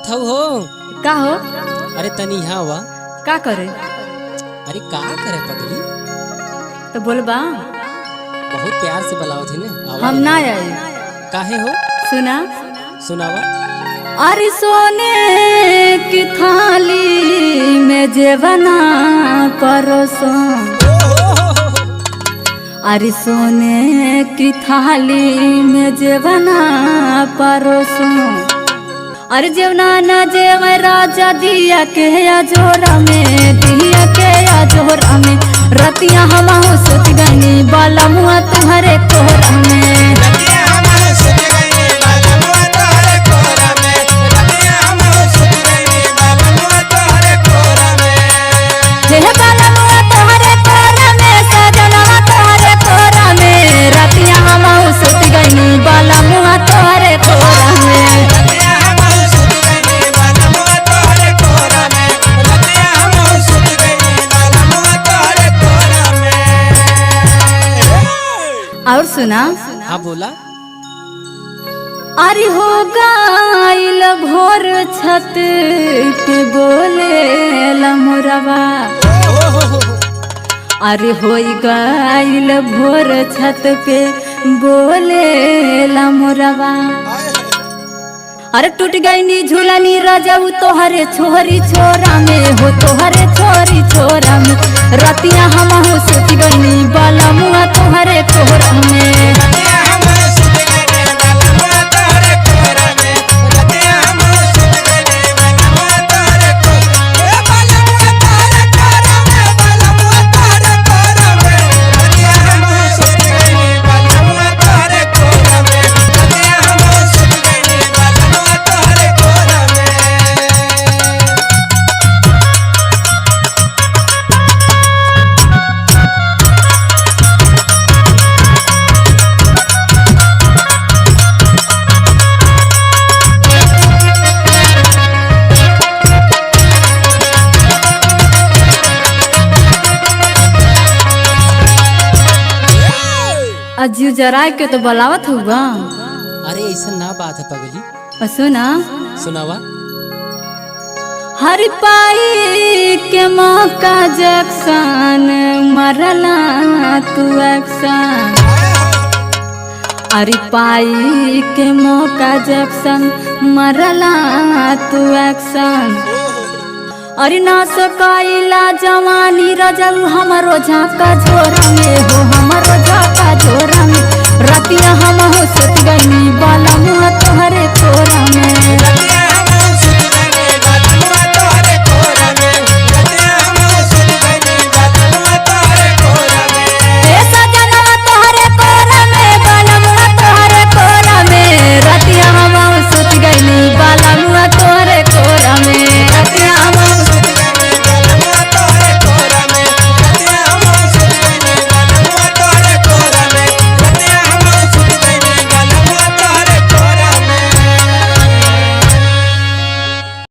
बोलावत हऊ हो। का हो? अरे तनी यहाँ वा। का करे? अरे का करे पगली? तो बोलबा। बहुत प्यार से बुलावत है ने। हम ना आई। काहे हो? सुना सुनावा। अरे सोने की थाली में जेवना परोसो। अरे सोने की थाली में जेवना परोसो। अरे जेवना न जेव राजा दिया के अजोरा में, दिया के अजोरा में। रतिया हम सुत गनी बाला मुआ तुम्हारे कोहरा में। और सुना। हाँ बोला। अरे हो गाइल भोर छत पे बोले लमुरवा। अरे हो गाइल भोर छत पे बोले लमुरवा। अरे टूट गई नी झूलनी रजऊ तोहरे छोरी छोरा में हो, तोहरे छोरी छोरा में। रतिया हम सुत गई बाला मुआ तोहरे कोहरा में। अजीव जरा के तो बलावत होगा। अरे ऐसा ना बात है पगली। सुना। सुनावा। हर पाई के मौका जक्सन मरला तू एक्शन। अरे पाई के मौका जक्सन मरला तू एक्शन। अरे ना सकाइला जवानी रजऊ हमरो झाका झोरा में हो, हमरो झाका झोरा में। रतिया हम सुत गई बाला मुआ तोहरे कोहरा